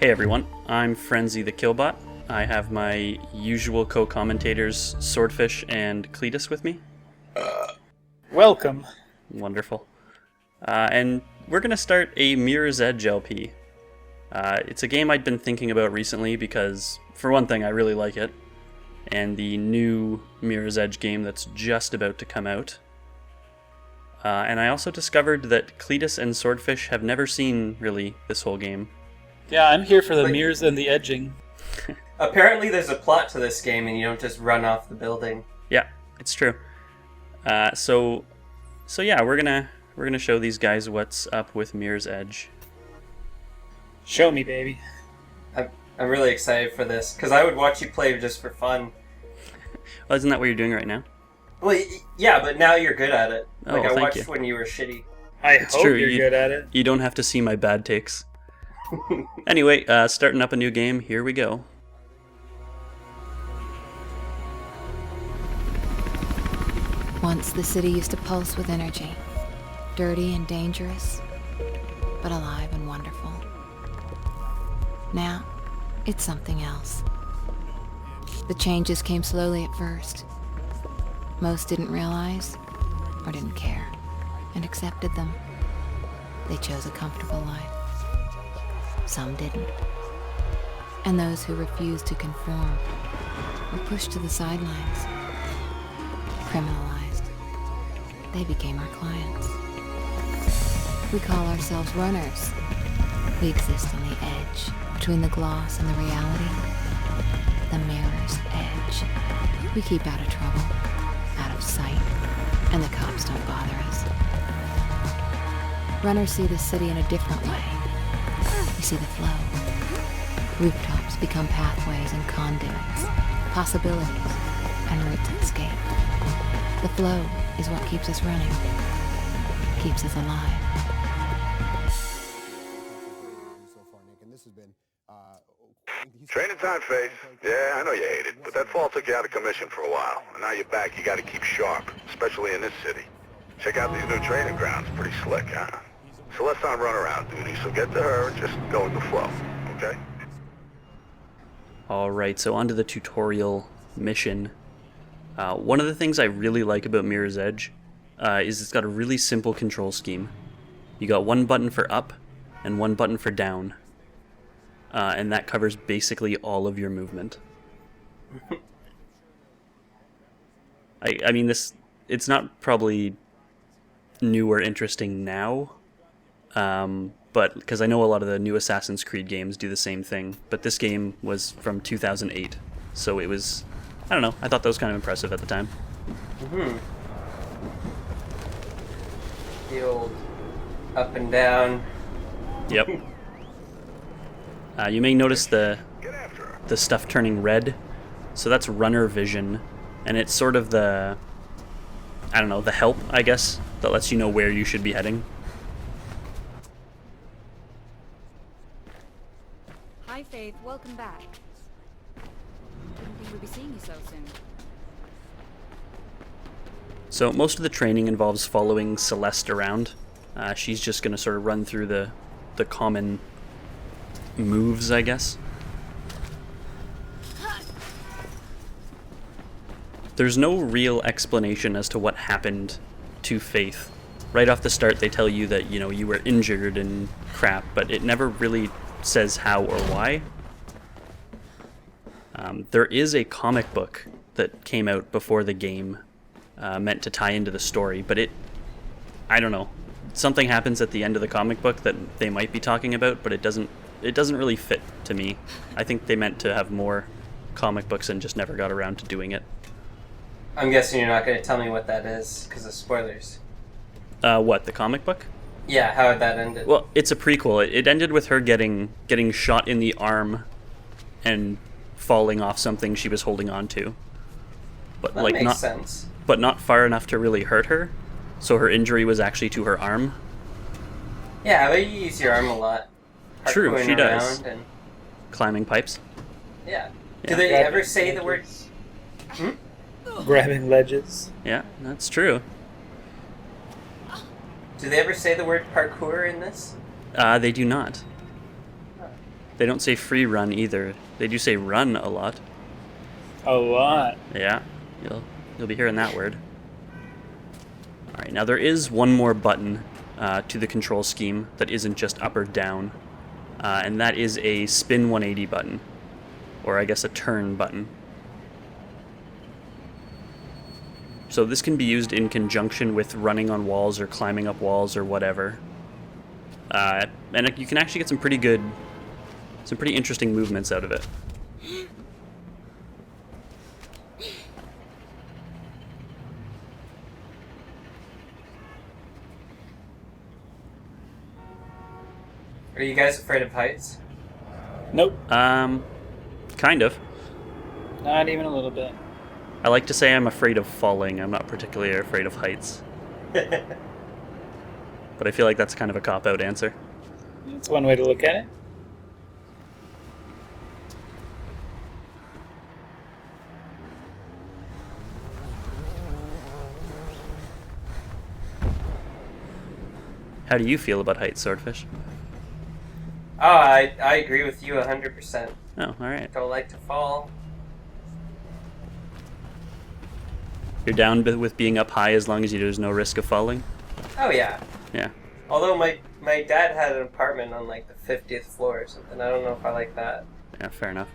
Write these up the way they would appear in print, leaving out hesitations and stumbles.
Hey everyone, I'm Frenzy the Killbot. I have my usual co-commentators Swordfish and Cletus with me. Welcome. Wonderful. And we're going to start a Mirror's Edge LP. It's a game I'd been thinking about recently because, for one thing, I really like it. And the new Mirror's Edge game that's just about to come out. And I also discovered that Cletus and Swordfish have never seen, really, this whole game. Yeah, I'm here for the mirrors and the edging. Apparently there's a plot to this game and you don't just run off the building. Yeah, it's true. So yeah, we're gonna show these guys what's up with Mirror's Edge. Show me, baby. I'm really excited for this, because I would watch you play just for fun. Well, isn't that what you're doing right now? Well, yeah, but now you're good at it. Oh, I thank watched you. when you were shitty. I It's hope true, you're good at it. You don't have to see my bad takes. Anyway, starting up a new game, here we go. Once the city used to pulse with energy, dirty and dangerous, but alive and wonderful. Now, it's something else. The changes came slowly at first. Most didn't realize, or didn't care, and accepted them. They chose a comfortable life. Some didn't. And those who refused to conform were pushed to the sidelines, criminalized. They became our clients. We call ourselves runners. We exist on the edge, between the gloss and the reality. The mirror's edge. We keep out of trouble, out of sight, and the cops don't bother us. Runners see the city in a different way. We see the flow. Rooftops become pathways and conduits, possibilities, and routes of escape. The flow is what keeps us running, keeps us alive. Training time, Faith. Yeah, I know you hate it, but that fall took you out of commission for a while. And now you're back, you gotta keep sharp, especially in this city. Check out these new training grounds, pretty slick, huh? Celeste's on runaround duty, so get to her and just go with the flow, okay? Alright, so onto the tutorial mission. One of the things I really like about Mirror's Edge is it's got a really simple control scheme. You got one button for up and one button for down. And that covers basically all of your movement. I mean, it's not probably new or interesting now, but because I know a lot of the new Assassin's Creed games do the same thing, but this game was from 2008, so it was, I don't know, I thought that was kind of impressive at the time. The old up and down. Yep. You may notice the stuff turning red, so that's runner vision, and it's sort of the, I don't know, the help, I guess, that lets you know where you should be heading. Hi, Faith. Welcome back. Didn't think we'd be seeing you so soon. So most of the training involves following Celeste around. She's just going to sort of run through the common moves, I guess. There's no real explanation as to what happened to Faith. Right off the start, they tell you that, you were injured and crap, but it never really says how or why. There is a comic book that came out before the game, meant to tie into the story, but I don't know. Something happens at the end of the comic book that they might be talking about, but it doesn't really fit to me. I think they meant to have more comic books and just never got around to doing it. I'm guessing you're not going to tell me what that is, because of spoilers. What, the comic book? Yeah, how that ended. Well, it's a prequel. It ended with her getting shot in the arm and falling off something she was holding on to. But that makes sense. But not far enough to really hurt her. So her injury was actually to her arm. Yeah, but you use your arm a lot. True, Parkouring she does. around and... Climbing pipes. Yeah. Yeah. Do they ever say the word... Grabbing ledges. Yeah, that's true. Do they ever say the word parkour in this? They do not. They don't say free run either. They do say run a lot. A lot. Yeah, you'll be hearing that word. All right, now there is one more button to the control scheme that isn't just up or down, and that is a spin 180 button, or I guess a turn button. So this can be used in conjunction with running on walls or climbing up walls or whatever. And you can actually get some pretty interesting movements out of it. Are you guys afraid of heights? Nope. Kind of. Not even a little bit. I like to say I'm afraid of falling. I'm not particularly afraid of heights. But I feel like that's kind of a cop-out answer. That's one way to look at it. How do you feel about heights, Swordfish? Oh, I agree with you 100%. Oh, alright. Don't like to fall. You're down with being up high as long as there's no risk of falling? Oh yeah. Yeah. Although my dad had an apartment on like the 50th floor or something. I don't know if I like that. Yeah, fair enough.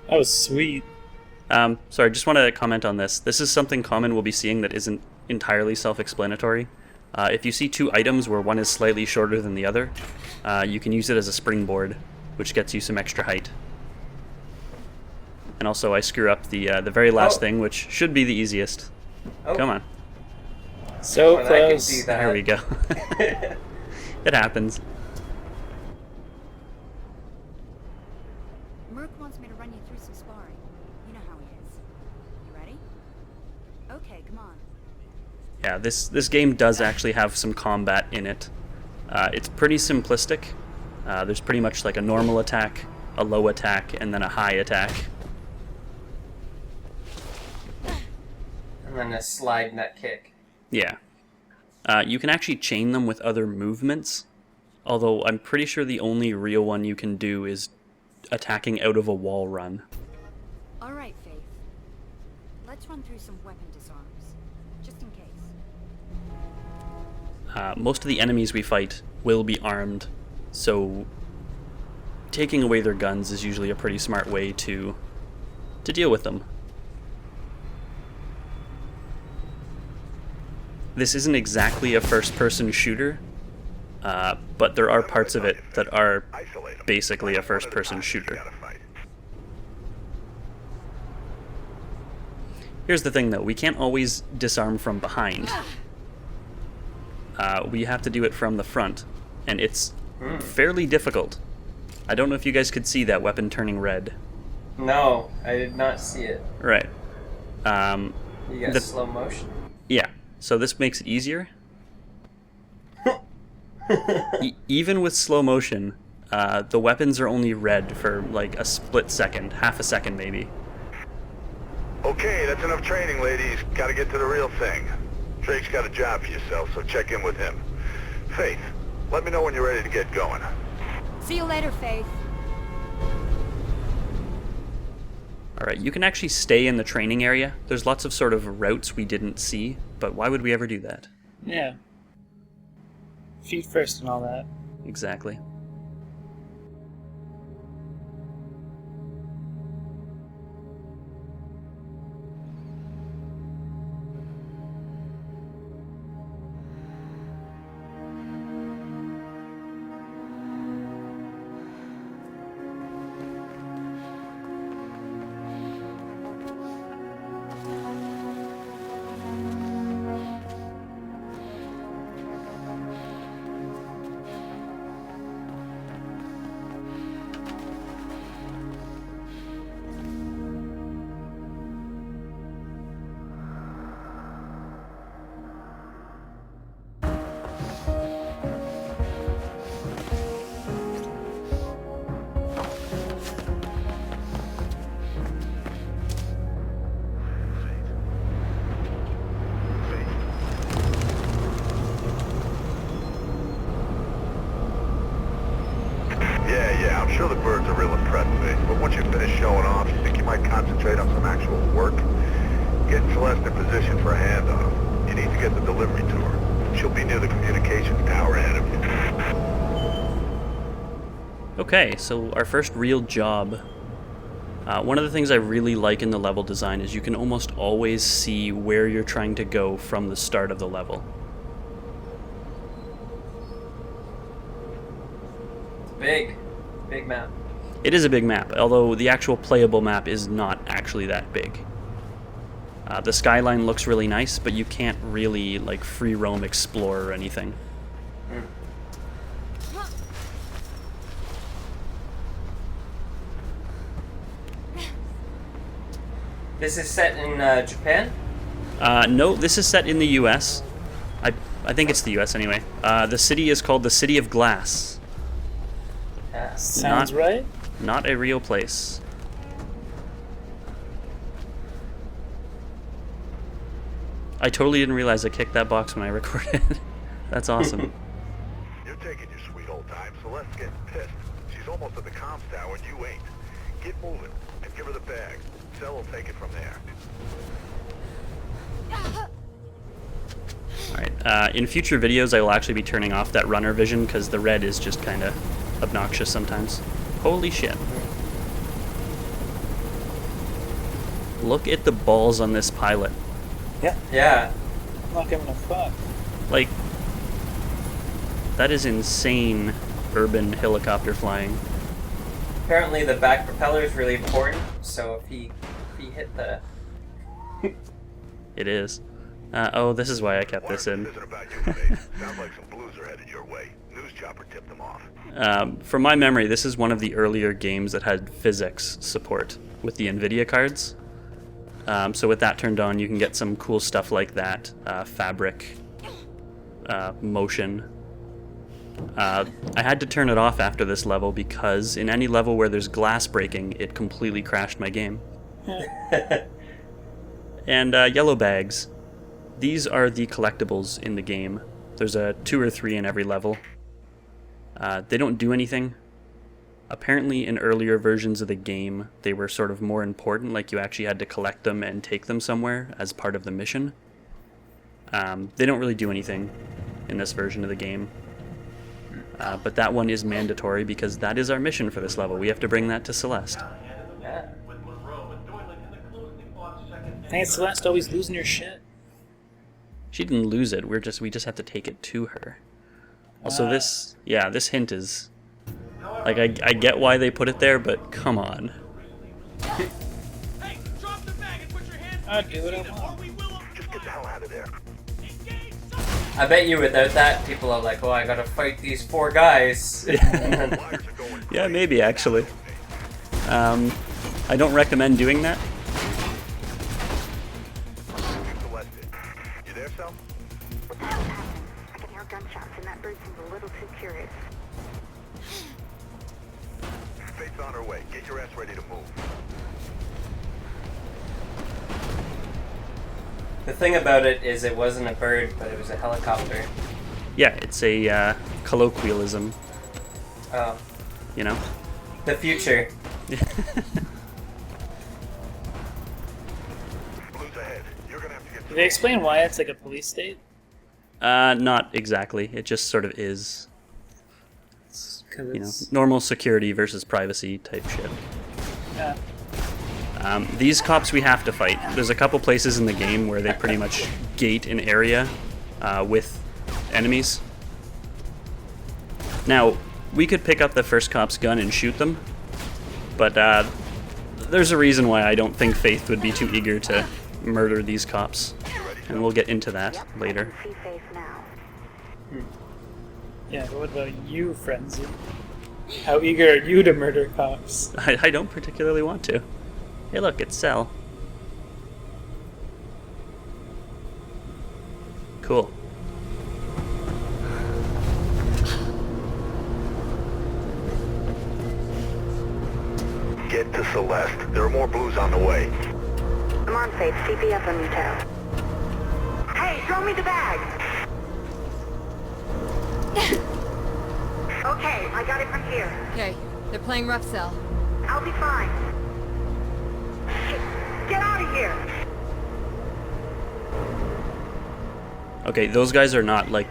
That was sweet. Sorry, just want to comment on this. This is something common we'll be seeing that isn't entirely self-explanatory. If you see two items where one is slightly shorter than the other, you can use it as a springboard, which gets you some extra height. And also, I screw up the very last thing, which should be the easiest. Oh. Come on. So Well, I can close. do that. There we go. It happens. Merc wants me to run you through some sparring. You know how he is. You ready? Okay, come on. Yeah, this game does actually have some combat in it. It's pretty simplistic. There's pretty much like a normal attack, a low attack, and then a high attack. And then a slide nut kick. Yeah. You can actually chain them with other movements, although I'm pretty sure the only real one you can do is attacking out of a wall run. All right, Faith. Let's run through some weapon disarms, just in case. Most of the enemies we fight will be armed, so taking away their guns is usually a pretty smart way to deal with them. This isn't exactly a first-person shooter, but there are parts of it that are basically a first-person shooter. Here's the thing, though. We can't always disarm from behind. We have to do it from the front, and it's fairly difficult. I don't know if you guys could see that weapon turning red. No, I did not see it. Right. You got slow motion. Yeah. So this makes it easier. Even with slow motion, the weapons are only red for like a split second, half a second maybe. Okay, that's enough training, ladies. Gotta get to the real thing. Drake's got a job for yourself, so check in with him. Faith, let me know when you're ready to get going. See you later, Faith. Alright, you can actually stay in the training area. There's lots of sort of routes we didn't see, but why would we ever do that? Yeah. Feet first and all that. Exactly. I'm sure the birds are real impressed, Faith, but once you finish showing off, you think you might concentrate on some actual work? Getting Celeste in position for a handoff. You need to get the delivery to her. She'll be near the communications tower ahead of you. Okay, so our first real job. One of the things I really like in the level design is you can almost always see where you're trying to go from the start of the level. Big map. It is a big map, although the actual playable map is not actually that big. The skyline looks really nice, but you can't really like free roam explore or anything. This is set in Japan? No, this is set in the US. I think it's the US anyway. The city is called the City of Glass. Yeah. Sounds Not- right. Not a real place. I totally didn't realize I kicked that box when I recorded. That's awesome. You're taking your sweet old time. Celeste's getting pissed. She's almost at the comms tower and you ain't. Get moving and give her the bag. Cell will take it from there. Alright, in future videos I will actually be turning off that runner vision because the red is just kind of obnoxious sometimes. Holy shit. Look at the balls on this pilot. Yeah. I'm not giving a fuck. Like, that is insane urban helicopter flying. Apparently the back propeller is really important, so if he hit the... It is. Oh, this is why I kept this in. Isn't about you, Faith. Sounds like some blues are headed your way. News chopper tipped them off. From my memory, this is one of the earlier games that had physics support with the NVIDIA cards. So with that turned on, you can get some cool stuff like that. Fabric, motion. I had to turn it off after this level because in any level where there's glass breaking, it completely crashed my game. And yellow bags. These are the collectibles in the game. There's 2 or 3 in every level. They don't do anything. Apparently in earlier versions of the game, they were sort of more important, like you actually had to collect them and take them somewhere as part of the mission. They don't really do anything in this version of the game. But that one is mandatory because that is our mission for this level. We have to bring that to Celeste. Yeah. Hey, Celeste, always losing your shit. She didn't lose it. We just have to take it to her. Also, this hint is like I get why they put it there, but come on. I'll do what I want. Just get the hell out of there. I bet you without that, people are like, oh, I gotta fight these 4 guys. Wires are going Yeah, maybe actually. I don't recommend doing that. Celeste. You there, Sal? What the hell happened? I can hear gunshots and that bird seems a little too curious. Faith's on her way. Get your ass ready to move. The thing about it is it wasn't a bird, but it was a helicopter. Yeah, it's a colloquialism, Oh, you know? the future. Blue's ahead. You're gonna have to get Did they explain why it's like a police state? Not exactly. It just sort of is. Because You know, it's... normal security versus privacy type shit. Yeah. These cops we have to fight. There's a couple places in the game where they pretty much gate an area with enemies. Now, we could pick up the first cop's gun and shoot them, but there's a reason why I don't think Faith would be too eager to murder these cops, and we'll get into that later. See Faith now. Yeah, but what about you, Frenzy? How eager are you to murder cops? I don't particularly want to. Hey look, it's Cell. Cool. Get to Celeste. There are more blues on the way. I'm on Faith. CPF on your tail. Hey, throw me the bag! Okay, I got it from here. Okay, They're playing rough cell. I'll be fine. Get out of here! Okay, those guys are not like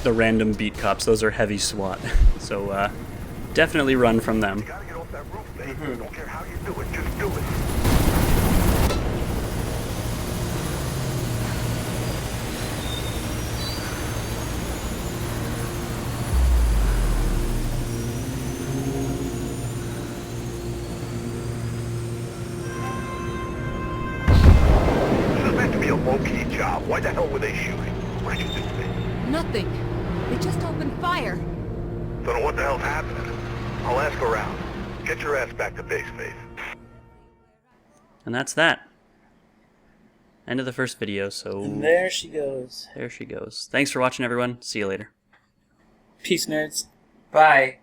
the random beat cops. Those are heavy SWAT. So definitely run from them. You gotta get off that roof, babe. Don't care how you do it, just do it. This is meant to be a low-key job. Why the hell were they shooting? What did you think, babe? Nothing. They just opened fire. Don't know what the hell's happening. I'll ask around. Get your ass back to base, Faith. And that's that. End of the first video, so And there she goes. there she goes. Thanks for watching, everyone. See you later. Peace, nerds. Bye.